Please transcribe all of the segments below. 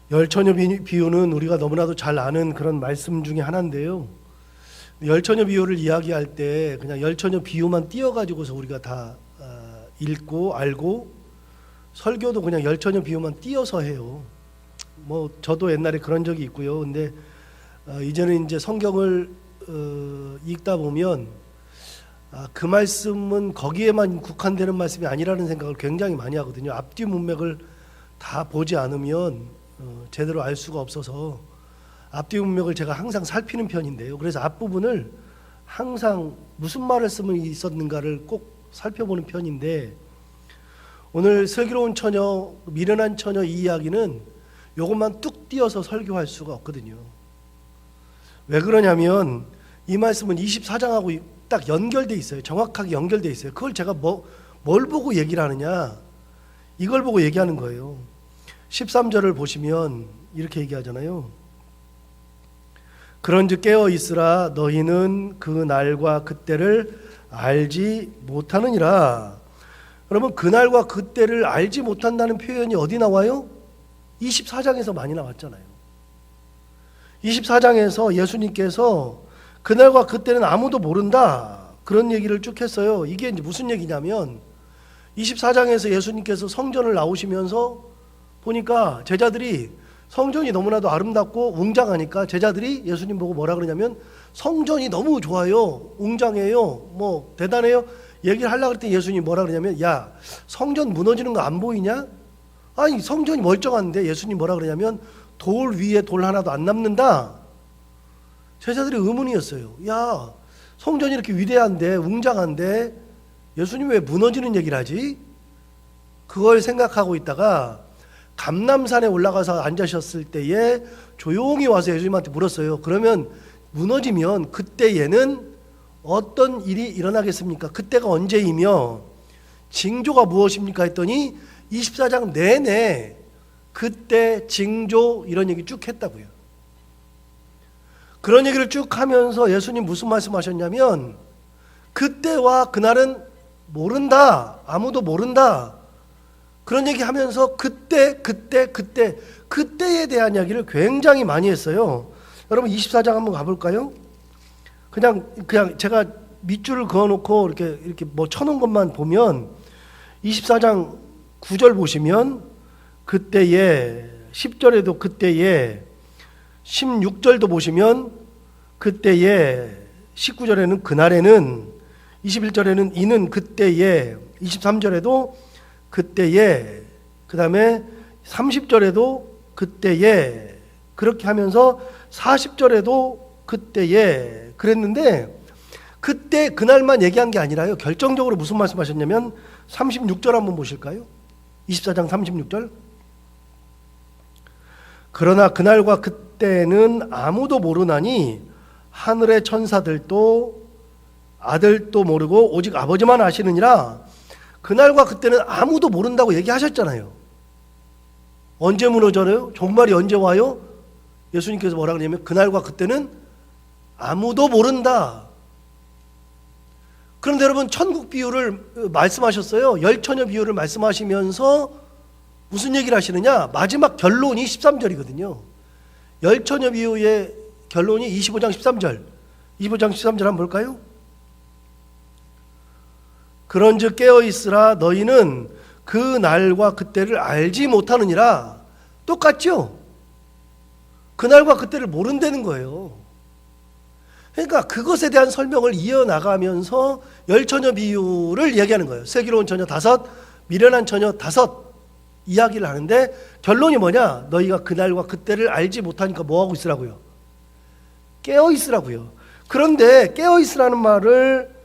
열처녀 비유는 우리가 너무나도 잘 아는 그런 말씀 중에 하나인데요. 열처녀 비유를 이야기할 때 그냥 열처녀 비유만 띄어가지고서 우리가 다 읽고 알고, 설교도 그냥 열처녀 비유만 띄어서 해요. 뭐 저도 옛날에 그런 적이 있고요. 근데 이제는 이제 성경을 읽다 보면 그 말씀은 거기에만 국한되는 말씀이 아니라는 생각을 굉장히 많이 하거든요. 앞뒤 문맥을 다 보지 않으면 제대로 알 수가 없어서 앞뒤 문맥을 제가 항상 살피는 편인데요. 그래서 앞부분을 항상 무슨 말을 쓰면 있었는가를 꼭 살펴보는 편인데, 오늘 슬기로운 처녀, 미련한 처녀 이 이야기는 이것만 뚝 띄어서 설교할 수가 없거든요. 왜 그러냐면 이 말씀은 24장하고 딱 연결돼 있어요. 정확하게 연결돼 있어요. 그걸 제가 뭘 보고 얘기를 하느냐, 이걸 보고 얘기하는 거예요. 13절을 보시면 이렇게 얘기하잖아요. 그런즉 깨어 있으라, 너희는 그 날과 그때를 알지 못하느니라. 여러분, 그날과 그때를 알지 못한다는 표현이 어디 나와요? 24장에서 많이 나왔잖아요. 24장에서 예수님께서 그날과 그때는 아무도 모른다, 그런 얘기를 쭉 했어요. 이게 이제 무슨 얘기냐면 24장에서 예수님께서 성전을 나오시면서 보니까 제자들이 성전이 너무나도 아름답고 웅장하니까 제자들이 예수님 보고 뭐라 그러냐면 성전이 너무 좋아요, 웅장해요, 뭐 대단해요 얘기를 하려고 그랬더니 예수님이 뭐라 그러냐면, 야, 성전 무너지는 거 안 보이냐? 아니, 성전이 멀쩡한데. 예수님 뭐라 그러냐면 돌 위에 돌 하나도 안 남는다. 제자들이 의문이었어요. 야, 성전이 이렇게 위대한데, 웅장한데 예수님 왜 무너지는 얘기를 하지? 그걸 생각하고 있다가 감람산에 올라가서 앉으셨을 때에 조용히 와서 예수님한테 물었어요. 그러면 무너지면 그때에는 어떤 일이 일어나겠습니까? 그때가 언제이며 징조가 무엇입니까? 했더니 24장 내내 그때, 징조 이런 얘기 쭉 했다고요. 그런 얘기를 쭉 하면서 예수님 무슨 말씀하셨냐면, 그때와 그날은 모른다, 아무도 모른다, 그런 얘기 하면서 그때에 대한 이야기를 굉장히 많이 했어요. 여러분 24장 한번 가볼까요? 그냥 제가 밑줄을 그어놓고 이렇게 뭐 쳐놓은 것만 보면 24장 9절 보시면 그때에, 10절에도 그때에, 16절도 보시면 그때에, 19절에는 그날에는, 21절에는 이는 그때에, 23절에도 그때에, 그 다음에 30절에도 그때에, 그렇게 하면서 40절에도 그때에 그랬는데, 그때 그날만 얘기한 게 아니라요, 결정적으로 무슨 말씀하셨냐면 36절 한번 보실까요? 24장 36절. 그러나 그날과 그때는 아무도 모르나니 하늘의 천사들도 아들도 모르고 오직 아버지만 아시느니라. 그날과 그때는 아무도 모른다고 얘기하셨잖아요. 언제 무너져요? 종말이 언제 와요? 예수님께서 뭐라 그러냐면 그날과 그때는 아무도 모른다. 그런데 여러분, 천국 비유를 말씀하셨어요. 열처녀 비유를 말씀하시면서 무슨 얘기를 하시느냐? 마지막 결론이 13절이거든요. 열처녀 비유의 결론이 25장 13절. 25장 13절 한번 볼까요? 그런즉 깨어 있으라, 너희는 그 날과 그때를 알지 못하느니라. 똑같죠? 그날과 그때를 모른다는 거예요. 그러니까 그것에 대한 설명을 이어나가면서 열처녀 비유를 얘기하는 거예요. 슬기로운 처녀 5, 미련한 처녀 5 이야기를 하는데, 결론이 뭐냐? 너희가 그날과 그때를 알지 못하니까 뭐하고 있으라고요? 깨어 있으라고요. 그런데 깨어 있으라는 말을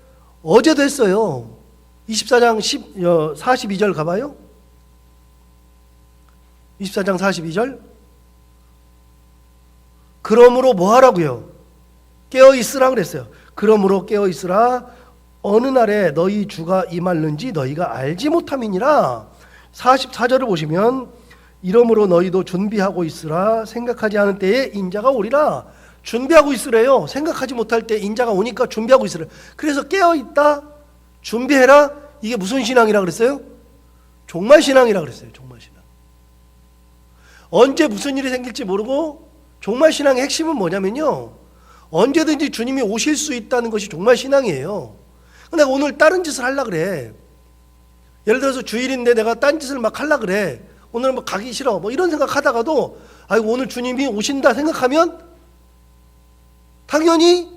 어제도 했어요. 24장 42절 가봐요. 24장 42절. 그러므로 뭐 하라고요? 깨어 있으라 그랬어요. 그러므로 깨어 있으라, 어느 날에 너희 주가 임할는지 너희가 알지 못함이니라. 44절을 보시면 이러므로 너희도 준비하고 있으라, 생각하지 않은 때에 인자가 오리라. 준비하고 있으래요. 생각하지 못할 때 인자가 오니까 준비하고 있으래. 그래서 깨어있다, 준비해라. 이게 무슨 신앙이라 그랬어요? 종말신앙이라 그랬어요. 종말신앙. 언제 무슨 일이 생길지 모르고 종말 신앙의 핵심은 뭐냐면요. 언제든지 주님이 오실 수 있다는 것이 종말 신앙이에요. 내가 오늘 다른 짓을 하려고 그래. 예를 들어서 주일인데 내가 딴 짓을 막 하려고 그래. 오늘 뭐 가기 싫어. 뭐 이런 생각 하다가도 아이고 오늘 주님이 오신다 생각하면 당연히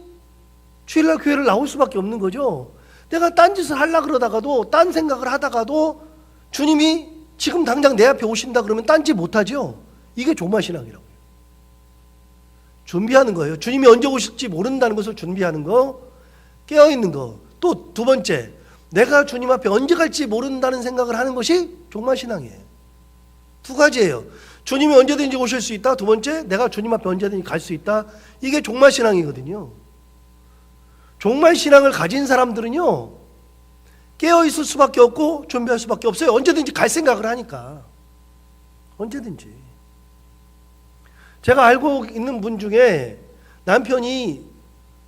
주일날 교회를 나올 수밖에 없는 거죠. 내가 딴 짓을 하려고 그러다가도 딴 생각을 하다가도 주님이 지금 당장 내 앞에 오신다 그러면 딴 짓 못하죠. 이게 종말 신앙이라고요. 준비하는 거예요. 주님이 언제 오실지 모른다는 것을 준비하는 거, 깨어있는 거. 또 두 번째, 내가 주님 앞에 언제 갈지 모른다는 생각을 하는 것이 종말 신앙이에요. 두 가지예요. 주님이 언제든지 오실 수 있다. 두 번째, 내가 주님 앞에 언제든지 갈 수 있다. 이게 종말 신앙이거든요. 종말 신앙을 가진 사람들은요, 깨어있을 수밖에 없고 준비할 수밖에 없어요. 언제든지 갈 생각을 하니까. 언제든지. 제가 알고 있는 분 중에 남편이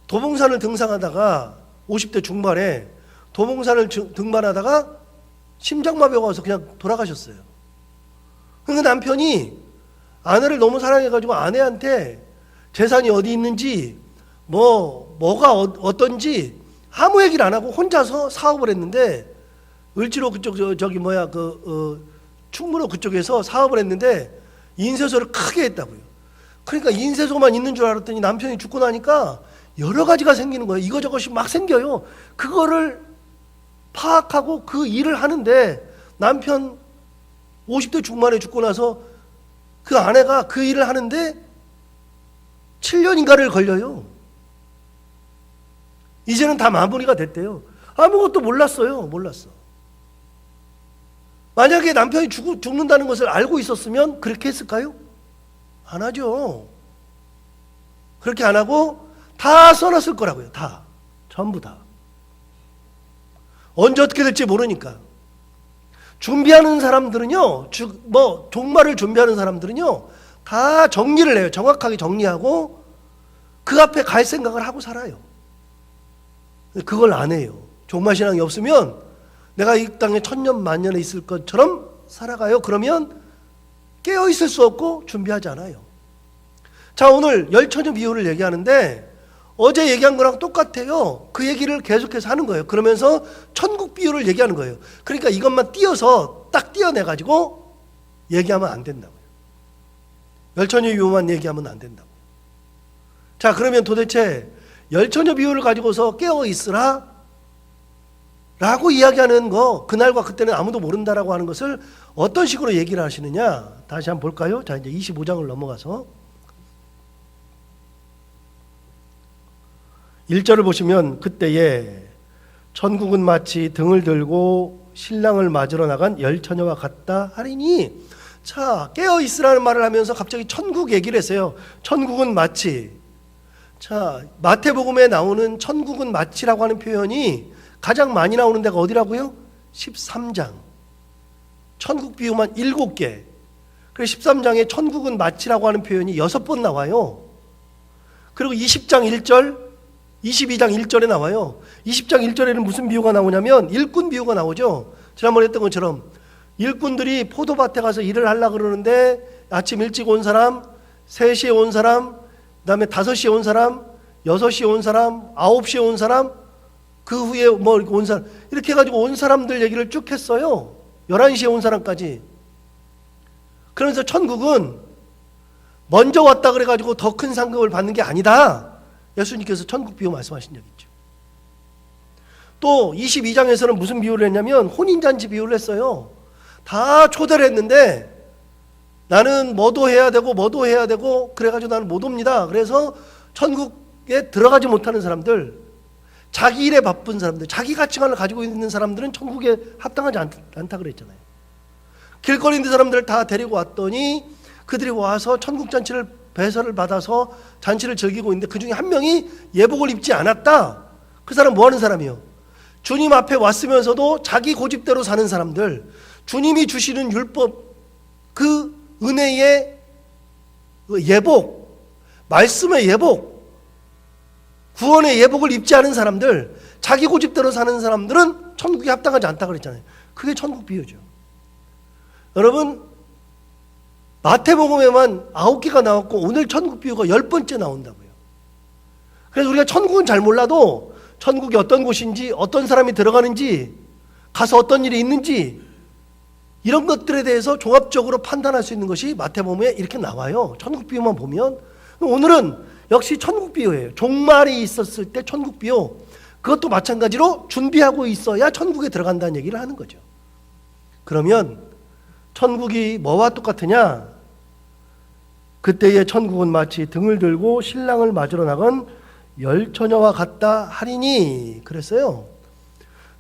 도봉산을 등산하다가 50대 중반에 도봉산을 등반하다가 심장마비가 와서 그냥 돌아가셨어요. 그러니까 남편이 아내를 너무 사랑해가지고 아내한테 재산이 어디 있는지 뭐가 어떤지 아무 얘기를 안 하고 혼자서 사업을 했는데 을지로 그쪽 충무로 그쪽에서 사업을 했는데 인쇄소를 크게 했다고요. 그러니까 인쇄소만 있는 줄 알았더니 남편이 죽고 나니까 여러 가지가 생기는 거예요. 이거저것이 막 생겨요. 그거를 파악하고 그 일을 하는데 남편 50대 중반에 죽고 나서 그 아내가 그 일을 하는데 7년인가를 걸려요. 이제는 다 마무리가 됐대요. 아무것도 몰랐어요. 몰랐어. 만약에 남편이 죽는다는 것을 알고 있었으면 그렇게 했을까요? 안 하죠. 그렇게 안 하고 다 써놨을 거라고요. 다. 전부 다. 언제 어떻게 될지 모르니까. 준비하는 사람들은요, 종말을 준비하는 사람들은요, 다 정리를 해요. 정확하게 정리하고 그 앞에 갈 생각을 하고 살아요. 그걸 안 해요. 종말 신앙이 없으면 내가 이 땅에 천년 만년에 있을 것처럼 살아가요. 그러면 깨어 있을 수 없고 준비하지 않아요. 자, 오늘 열처녀 비유를 얘기하는데 어제 얘기한 거랑 똑같아요. 그 얘기를 계속해서 하는 거예요. 그러면서 천국 비유를 얘기하는 거예요. 그러니까 이것만 띄어서 딱 띄어내가지고 얘기하면 안 된다고요. 열처녀 비유만 얘기하면 안 된다고. 자, 그러면 도대체 열처녀 비유를 가지고서 깨어 있으라 라고 이야기하는 거, 그날과 그때는 아무도 모른다라고 하는 것을 어떤 식으로 얘기를 하시느냐, 다시 한번 볼까요? 자, 이제 25장을 넘어가서 1절을 보시면, 그때에 천국은 마치 등을 들고 신랑을 맞으러 나간 열처녀와 같다 하리니. 자, 깨어 있으라는 말을 하면서 갑자기 천국 얘기를 했어요. 천국은 마치. 자, 마태복음에 나오는 천국은 마치라고 하는 표현이 가장 많이 나오는 데가 어디라고요? 13장. 천국 비유만 7개. 그래서 13장에 천국은 마치라고 하는 표현이 6번 나와요. 그리고 20장 1절, 22장 1절에 나와요. 20장 1절에는 무슨 비유가 나오냐면 일꾼 비유가 나오죠. 지난번에 했던 것처럼 일꾼들이 포도밭에 가서 일을 하려고 그러는데 아침 일찍 온 사람, 3시에 온 사람, 그 다음에 5시에 온 사람, 6시에 온 사람, 9시에 온 사람, 그 후에 온 사람, 이렇게 해가지고 온 사람들 얘기를 쭉 했어요. 11시에 온 사람까지. 그러면서 천국은 먼저 왔다 그래가지고 더 큰 상급을 받는 게 아니다. 예수님께서 천국 비유 말씀하신 적 있죠. 또 22장에서는 무슨 비유를 했냐면 혼인잔치 비유를 했어요. 다 초대를 했는데 나는 뭐도 해야 되고 그래가지고 나는 못 옵니다. 그래서 천국에 들어가지 못하는 사람들, 자기 일에 바쁜 사람들, 자기 가치관을 가지고 있는 사람들은 천국에 합당하지 않다 그랬잖아요. 길거리 있는 사람들을 다 데리고 왔더니 그들이 와서 천국 잔치를 배설을 받아서 잔치를 즐기고 있는데 그 중에 한 명이 예복을 입지 않았다. 그 사람 뭐 하는 사람이요? 주님 앞에 왔으면서도 자기 고집대로 사는 사람들, 주님이 주시는 율법, 그 은혜의 예복, 말씀의 예복, 구원의 예복을 입지 않은 사람들, 자기 고집대로 사는 사람들은 천국에 합당하지 않다 그랬잖아요. 그게 천국 비유죠. 여러분, 마태복음에만 9개가 나왔고 오늘 천국 비유가 10번째 나온다고요. 그래서 우리가 천국은 잘 몰라도 천국이 어떤 곳인지, 어떤 사람이 들어가는지, 가서 어떤 일이 있는지, 이런 것들에 대해서 종합적으로 판단할 수 있는 것이 마태복음에 이렇게 나와요. 천국 비유만 보면. 오늘은 역시 천국 비유예요. 종말이 있었을 때 천국 비유. 그것도 마찬가지로 준비하고 있어야 천국에 들어간다는 얘기를 하는 거죠. 그러면 천국이 뭐와 똑같으냐? 그때의 천국은 마치 등을 들고 신랑을 맞으러 나간 열처녀와 같다 하리니, 그랬어요.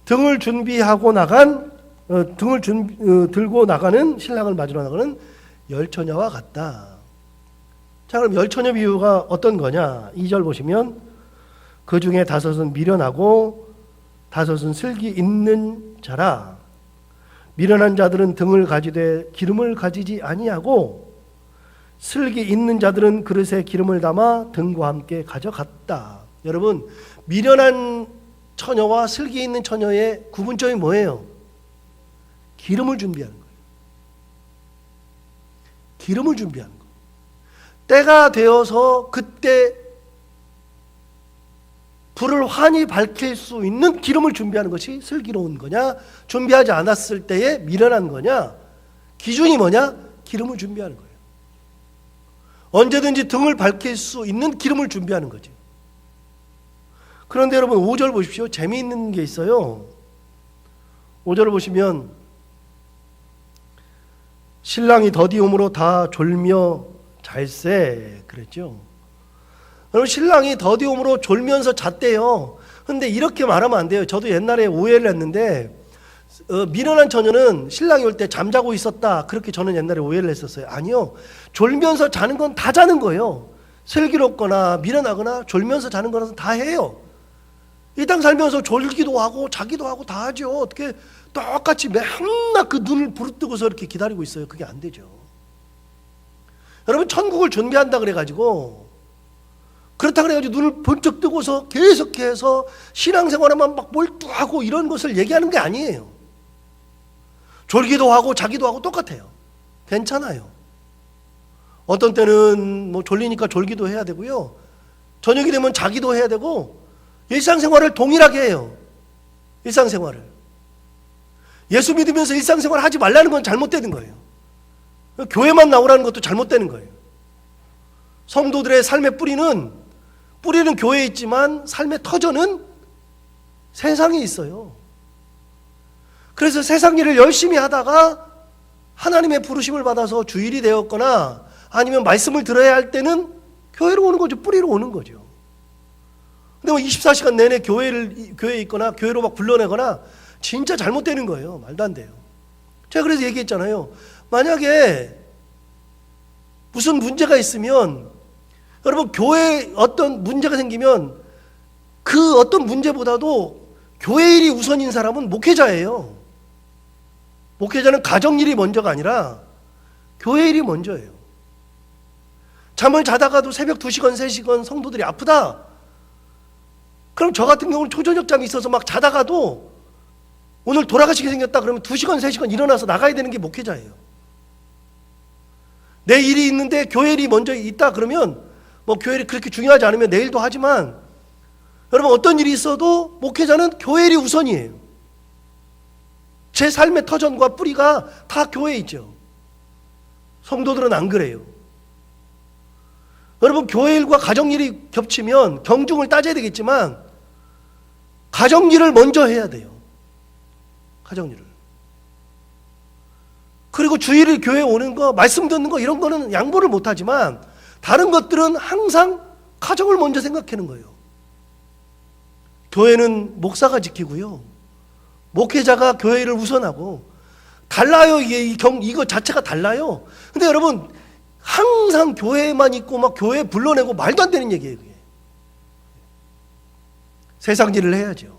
등을 준비하고 나간 들고 나가는 신랑을 맞으러 나가는 열처녀와 같다. 자, 그럼 열처녀 비유가 어떤 거냐? 2절 보시면 그 중에 5은 미련하고 5은 슬기 있는 자라. 미련한 자들은 등을 가지되 기름을 가지지 아니하고 슬기 있는 자들은 그릇에 기름을 담아 등과 함께 가져갔다. 여러분, 미련한 처녀와 슬기 있는 처녀의 구분점이 뭐예요? 기름을 준비하는 거예요. 기름을 준비하는 거예요. 때가 되어서 그때 불을 환히 밝힐 수 있는 기름을 준비하는 것이 슬기로운 거냐, 준비하지 않았을 때의 미련한 거냐, 기준이 뭐냐? 기름을 준비하는 거예요. 언제든지 등을 밝힐 수 있는 기름을 준비하는 거죠. 그런데 여러분 5절 보십시오. 재미있는 게 있어요. 5절을 보시면 신랑이 더디움으로 다 졸며 잘세 그랬죠. 여러분, 신랑이 더디움으로 졸면서 잤대요. 근데 이렇게 말하면 안 돼요. 저도 옛날에 오해를 했는데 미련한 처녀는 신랑이 올 때 잠자고 있었다, 그렇게 저는 옛날에 오해를 했었어요. 아니요, 졸면서 자는 건 다 자는 거예요. 슬기롭거나 미련하거나 졸면서 자는 거라서 다 해요. 이 땅 살면서 졸기도 하고 자기도 하고 다 하죠. 어떻게 똑같이 맨날 그 눈을 부릅뜨고서 이렇게 기다리고 있어요? 그게 안 되죠. 여러분, 천국을 준비한다 그래가지고, 그렇다 그래가지고 눈을 번쩍 뜨고서 계속해서 신앙생활에만 막 몰두하고 이런 것을 얘기하는 게 아니에요. 졸기도 하고 자기도 하고 똑같아요. 괜찮아요. 어떤 때는 뭐 졸리니까 졸기도 해야 되고요, 저녁이 되면 자기도 해야 되고, 일상생활을 동일하게 해요. 일상생활을. 예수 믿으면서 일상생활을 하지 말라는 건 잘못되는 거예요. 교회만 나오라는 것도 잘못되는 거예요. 성도들의 삶의 뿌리는 교회에 있지만 삶의 터전은 세상에 있어요. 그래서 세상 일을 열심히 하다가 하나님의 부르심을 받아서 주일이 되었거나 아니면 말씀을 들어야 할 때는 교회로 오는 거죠. 뿌리로 오는 거죠. 근데 뭐 24시간 내내 교회에 있거나 교회로 막 불러내거나 진짜 잘못되는 거예요. 말도 안 돼요. 제가 그래서 얘기했잖아요. 만약에 무슨 문제가 있으면, 여러분, 교회에 어떤 문제가 생기면 그 어떤 문제보다도 교회 일이 우선인 사람은 목회자예요. 목회자는 가정 일이 먼저가 아니라 교회 일이 먼저예요. 잠을 자다가도 새벽 2시간, 3시간 성도들이 아프다, 그럼 저 같은 경우는 초저녁 잠이 있어서 막 자다가도 오늘 돌아가시게 생겼다 그러면 2시간, 3시간 일어나서 나가야 되는 게 목회자예요. 내 일이 있는데 교회 일이 먼저 있다 그러면 뭐 교회 일이 그렇게 중요하지 않으면 내일도 하지만, 여러분, 어떤 일이 있어도 목회자는 교회 일이 우선이에요. 제 삶의 터전과 뿌리가 다 교회에 있죠. 성도들은 안 그래요. 여러분, 교회 일과 가정 일이 겹치면 경중을 따져야 되겠지만 가정 일을 먼저 해야 돼요. 가정 일을. 그리고 주일을 교회에 오는 거, 말씀 듣는 거, 이런 거는 양보를 못 하지만 다른 것들은 항상 가정을 먼저 생각하는 거예요. 교회는 목사가 지키고요, 목회자가 교회 일을 우선하고, 달라요. 이거 자체가 달라요. 근데 여러분, 항상 교회에만 있고 막 교회 불러내고 말도 안 되는 얘기예요. 그게. 세상 일을 해야죠.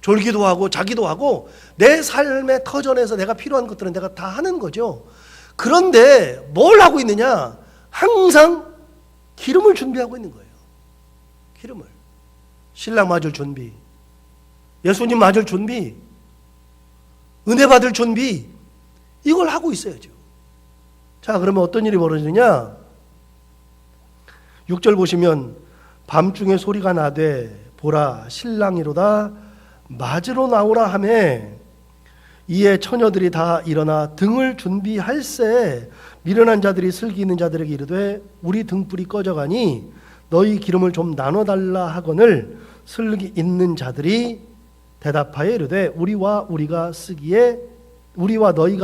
졸기도 하고 자기도 하고 내 삶의 터전에서 내가 필요한 것들은 내가 다 하는 거죠. 그런데 뭘 하고 있느냐? 항상 기름을 준비하고 있는 거예요. 기름을. 신랑 맞을 준비, 예수님 맞을 준비, 은혜 받을 준비, 이걸 하고 있어야죠. 자, 그러면 어떤 일이 벌어지느냐? 6절 보시면 밤중에 소리가 나되 보라 신랑이로다 맞으러 나오라 하매 이에 처녀들이 다 일어나 등을 준비할세 미련한 자들이 슬기 있는 자들에게 이르되 우리 등불이 꺼져가니 너희 기름을 좀 나눠달라 하거늘 슬기 있는 자들이 대답하여 이르되 우리와 너희가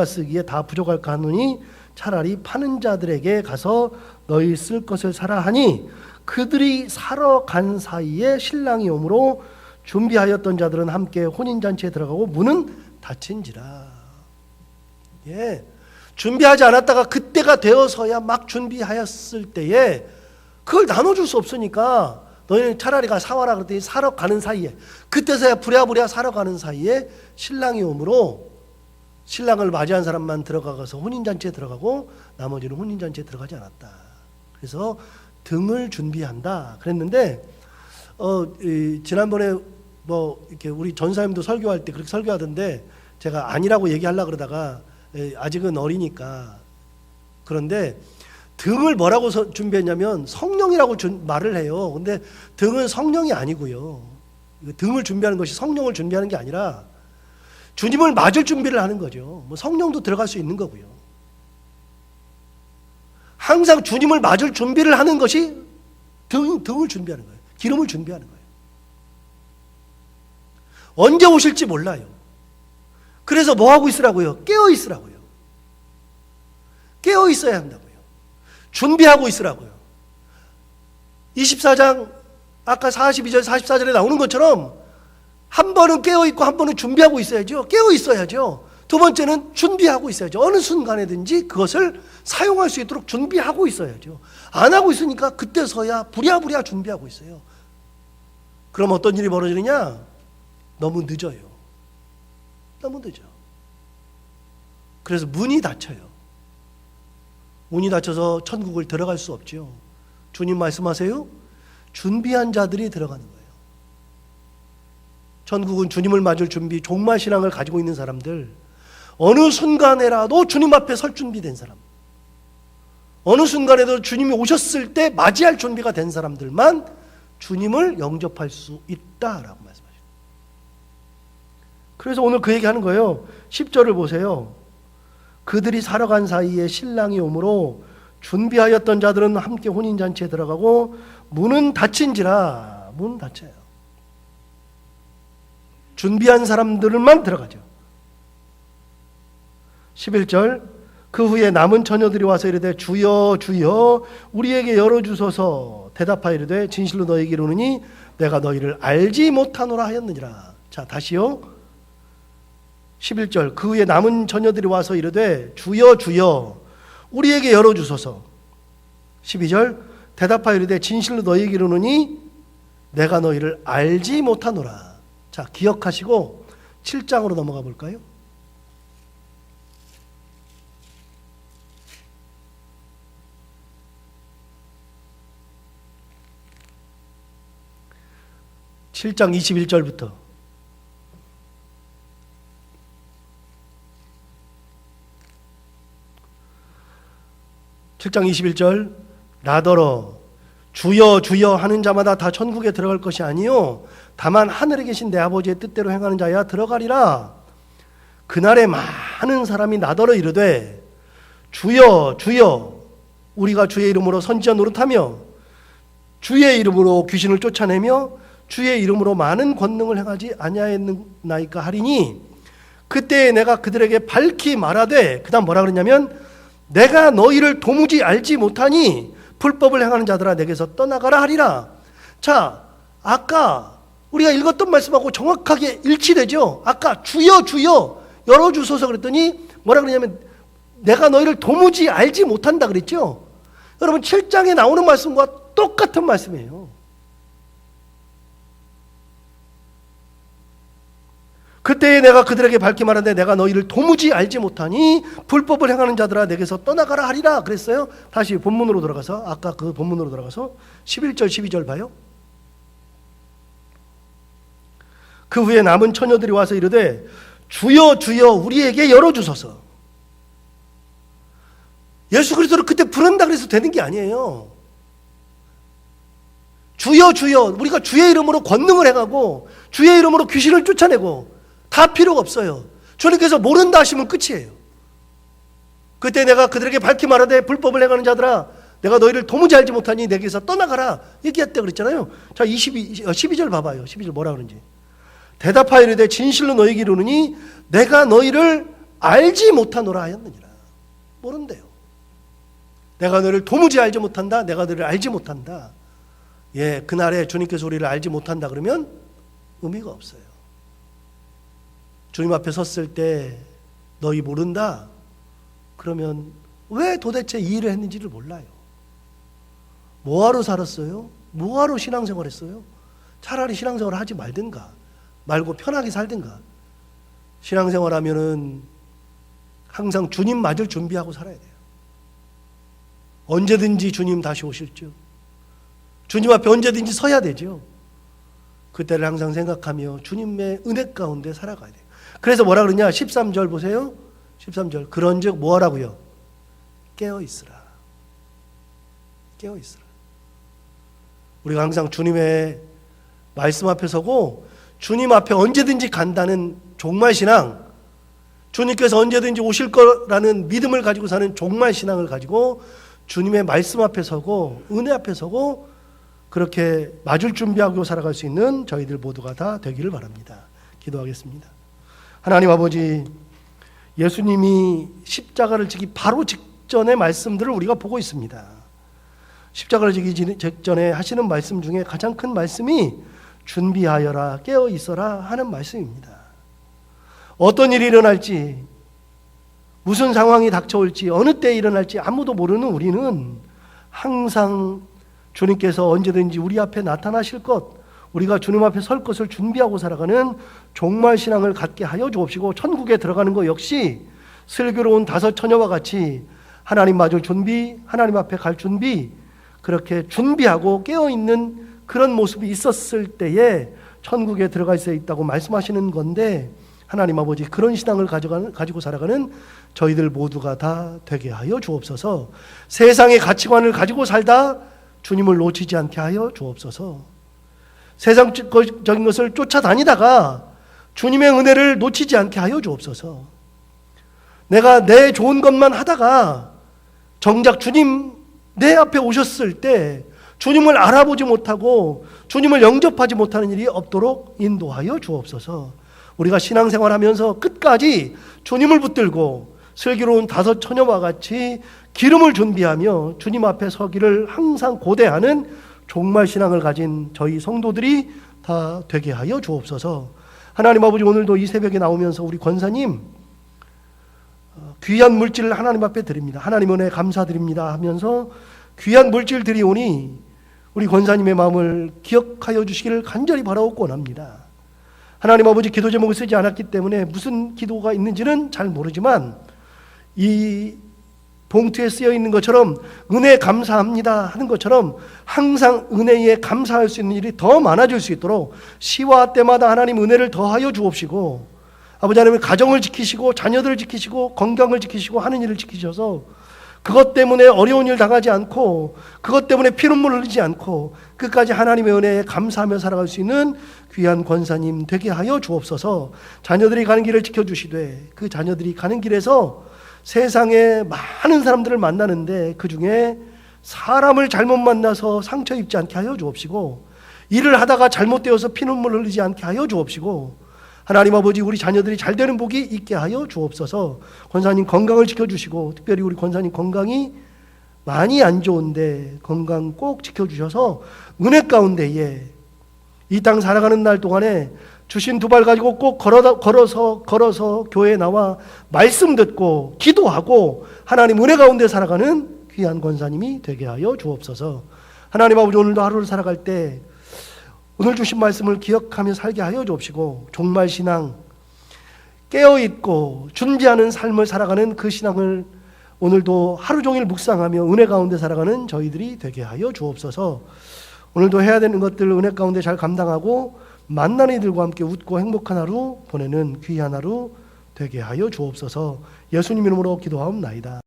쓰기에 다 부족할까 하노니 차라리 파는 자들에게 가서 너희 쓸 것을 사라 하니 그들이 사러 간 사이에 신랑이 오므로 준비하였던 자들은 함께 혼인잔치에 들어가고 문은 닫힌지라. 예, 준비하지 않았다가 그때가 되어서야 막 준비하였을 때에 그걸 나눠줄 수 없으니까 너희는 차라리 가 사와라 그랬더니 사러 가는 사이에 그때서야 부랴부랴 사러 가는 사이에 신랑이 오므로 신랑을 맞이한 사람만 들어가서 혼인잔치에 들어가고 나머지는 혼인잔치에 들어가지 않았다. 그래서 등을 준비한다 그랬는데 지난번에 뭐 이렇게 우리 전사님도 설교할 때 그렇게 설교하던데 제가 아니라고 얘기하려고 그러다가 아직은 어리니까 그런데 등을 뭐라고 준비했냐면 성령이라고 말을 해요. 근데 등은 성령이 아니고요. 등을 준비하는 것이 성령을 준비하는 게 아니라 주님을 맞을 준비를 하는 거죠. 뭐 성령도 들어갈 수 있는 거고요. 항상 주님을 맞을 준비를 하는 것이 등을 준비하는 거예요. 기름을 준비하는 거예요. 언제 오실지 몰라요. 그래서 뭐 하고 있으라고요? 깨어 있으라고요. 깨어 있어야 한다고요. 준비하고 있으라고요. 24장 아까 42절 44절에 나오는 것처럼 한 번은 깨어있고 한 번은 준비하고 있어야죠. 깨어 있어야죠. 두 번째는 준비하고 있어야죠. 어느 순간에든지 그것을 사용할 수 있도록 준비하고 있어야죠. 안 하고 있으니까 그때서야 부랴부랴 준비하고 있어요. 그럼 어떤 일이 벌어지느냐? 너무 늦어요. 너무 늦어. 그래서 문이 닫혀요. 문이 닫혀서 천국을 들어갈 수 없죠. 주님 말씀하세요. 준비한 자들이 들어가는 거예요. 천국은 주님을 맞을 준비, 종말 신앙을 가지고 있는 사람들, 어느 순간에라도 주님 앞에 설 준비된 사람, 어느 순간에도 주님이 오셨을 때 맞이할 준비가 된 사람들만 주님을 영접할 수 있다라고 말씀하십니다. 그래서 오늘 그 얘기하는 거예요. 10절을 보세요. 그들이 사러 간 사이에 신랑이 오므로 준비하였던 자들은 함께 혼인잔치에 들어가고 문은 닫힌지라. 문은 닫혀요. 준비한 사람들만 들어가죠. 11절 그 후에 남은 처녀들이 와서 이르되 주여 주여 우리에게 열어주소서 대답하여 이르되 진실로 너희에게 이르노니 내가 너희를 알지 못하노라 하였느니라. 자 다시요. 11절 그 후에 남은 처녀들이 와서 이르되 주여 주여 우리에게 열어주소서. 12절 대답하여 이르되 진실로 너희에게 이르노니 내가 너희를 알지 못하노라. 자, 기억하시고 7장으로 넘어가 볼까요? (7장) 21절부터 7장 21절 나더러 주여 주여 하는 자마다 다 천국에 들어갈 것이 아니요 다만 하늘에 계신 내 아버지의 뜻대로 행하는 자야 들어가리라. 그날에 많은 사람이 나더러 이르되 주여 주여 우리가 주의 이름으로 선지자 노릇하며 주의 이름으로 귀신을 쫓아내며 주의 이름으로 많은 권능을 행하지 아니하였나이까 하리니 그때 내가 그들에게 밝히 말하되 그 다음 뭐라 그러냐면 내가 너희를 도무지 알지 못하니 불법을 행하는 자들아 내게서 떠나가라 하리라. 자, 아까 우리가 읽었던 말씀하고 정확하게 일치되죠. 아까 주여 주여 열어주소서 그랬더니 뭐라 그러냐면 내가 너희를 도무지 알지 못한다 그랬죠. 여러분 7장에 나오는 말씀과 똑같은 말씀이에요. 그때 내가 그들에게 밝히 말하는데 내가 너희를 도무지 알지 못하니 불법을 행하는 자들아 내게서 떠나가라 하리라 그랬어요. 다시 본문으로 돌아가서 아까 그 본문으로 돌아가서 11절 12절 봐요. 그 후에 남은 처녀들이 와서 이르되 주여 주여 우리에게 열어주소서. 예수 그리스도를 그때 부른다 그래서 되는 게 아니에요. 주여 주여, 우리가 주의 이름으로 권능을 행하고 주의 이름으로 귀신을 쫓아내고 다 필요가 없어요. 주님께서 모른다 하시면 끝이에요. 그때 내가 그들에게 밝히 말하되 불법을 행하는 자들아 내가 너희를 도무지 알지 못하니 내게서 떠나가라 얘기했다 그랬잖아요. 자, 12절 봐봐요. 12절 뭐라 그러는지. 대답하여 이르되 진실로 너희에게 이르노니 내가 너희를 알지 못하노라 하였느니라. 모른대요. 내가 너희를 도무지 알지 못한다. 내가 너희를 알지 못한다. 예, 그날에 주님께서 우리를 알지 못한다 그러면 의미가 없어요. 주님 앞에 섰을 때 너희 모른다 그러면 왜 도대체 이 일을 했는지를 몰라요. 뭐하러 살았어요? 뭐하러 신앙생활 했어요? 차라리 신앙생활을 하지 말든가 말고 편하게 살든가. 신앙생활 하면은 항상 주님 맞을 준비하고 살아야 돼요. 언제든지 주님 다시 오실 줄, 주님 앞에 언제든지 서야 되죠. 그때를 항상 생각하며 주님의 은혜 가운데 살아가야 돼요. 그래서 뭐라 그러냐? 13절 보세요. 13절. 그런즉 뭐 하라고요? 깨어 있으라. 깨어 있으라. 우리가 항상 주님의 말씀 앞에 서고 주님 앞에 언제든지 간다는 종말 신앙, 주님께서 언제든지 오실 거라는 믿음을 가지고 사는 종말 신앙을 가지고 주님의 말씀 앞에 서고 은혜 앞에 서고 그렇게 맞을 준비하고 살아갈 수 있는 저희들 모두가 다 되기를 바랍니다. 기도하겠습니다. 하나님 아버지, 예수님이 십자가를 지기 바로 직전의 말씀들을 우리가 보고 있습니다. 십자가를 지기 직전에 하시는 말씀 중에 가장 큰 말씀이 준비하여라, 깨어 있어라 하는 말씀입니다. 어떤 일이 일어날지, 무슨 상황이 닥쳐올지, 어느 때에 일어날지 아무도 모르는 우리는 항상 주님께서 언제든지 우리 앞에 나타나실 것, 우리가 주님 앞에 설 것을 준비하고 살아가는 종말 신앙을 갖게 하여 주옵시고, 천국에 들어가는 것 역시 슬기로운 다섯 처녀와 같이 하나님 맞을 준비, 하나님 앞에 갈 준비, 그렇게 준비하고 깨어있는 그런 모습이 있었을 때에 천국에 들어갈 수 있다고 말씀하시는 건데, 하나님 아버지, 그런 신앙을 가지고 살아가는 저희들 모두가 다 되게 하여 주옵소서. 세상의 가치관을 가지고 살다 주님을 놓치지 않게 하여 주옵소서. 세상적인 것을 쫓아다니다가 주님의 은혜를 놓치지 않게 하여 주옵소서. 내가 내 좋은 것만 하다가 정작 주님 내 앞에 오셨을 때 주님을 알아보지 못하고 주님을 영접하지 못하는 일이 없도록 인도하여 주옵소서. 우리가 신앙생활하면서 끝까지 주님을 붙들고 슬기로운 다섯 처녀와 같이 기름을 준비하며 주님 앞에 서기를 항상 고대하는 종말 신앙을 가진 저희 성도들이 다 되게 하여 주옵소서. 하나님 아버지, 오늘도 이 새벽에 나오면서 우리 권사님 귀한 물질을 하나님 앞에 드립니다. 하나님 은혜 감사드립니다 하면서 귀한 물질 드리오니 우리 권사님의 마음을 기억하여 주시기를 간절히 바라옵고 원합니다. 하나님 아버지, 기도 제목을 쓰지 않았기 때문에 무슨 기도가 있는지는 잘 모르지만 이 봉투에 쓰여 있는 것처럼 은혜 감사합니다 하는 것처럼 항상 은혜에 감사할 수 있는 일이 더 많아질 수 있도록 시와 때마다 하나님 은혜를 더하여 주옵시고, 아버지 하나님 가정을 지키시고 자녀들을 지키시고 건강을 지키시고 하는 일을 지키셔서 그것 때문에 어려운 일 당하지 않고 그것 때문에 피눈물 흘리지 않고 끝까지 하나님의 은혜에 감사하며 살아갈 수 있는 귀한 권사님 되게 하여 주옵소서. 자녀들이 가는 길을 지켜주시되 그 자녀들이 가는 길에서 세상에 많은 사람들을 만나는데 그 중에 사람을 잘못 만나서 상처 입지 않게 하여 주옵시고, 일을 하다가 잘못되어서 피눈물 흘리지 않게 하여 주옵시고, 하나님 아버지, 우리 자녀들이 잘 되는 복이 있게 하여 주옵소서. 권사님 건강을 지켜주시고, 특별히 우리 권사님 건강이 많이 안 좋은데 건강 꼭 지켜주셔서 은혜 가운데에 이 땅 살아가는 날 동안에 주신 두 발 가지고 꼭 걸어서 교회에 나와 말씀 듣고 기도하고 하나님 은혜 가운데 살아가는 귀한 권사님이 되게 하여 주옵소서. 하나님 아버지, 오늘도 하루를 살아갈 때 오늘 주신 말씀을 기억하며 살게 하여 주옵시고, 종말 신앙, 깨어있고 준비하는 삶을 살아가는 그 신앙을 오늘도 하루 종일 묵상하며 은혜 가운데 살아가는 저희들이 되게 하여 주옵소서. 오늘도 해야 되는 것들 은혜 가운데 잘 감당하고 만나는 이들과 함께 웃고 행복한 하루 보내는 귀한 하루 되게 하여 주옵소서. 예수님 이름으로 기도하옵나이다.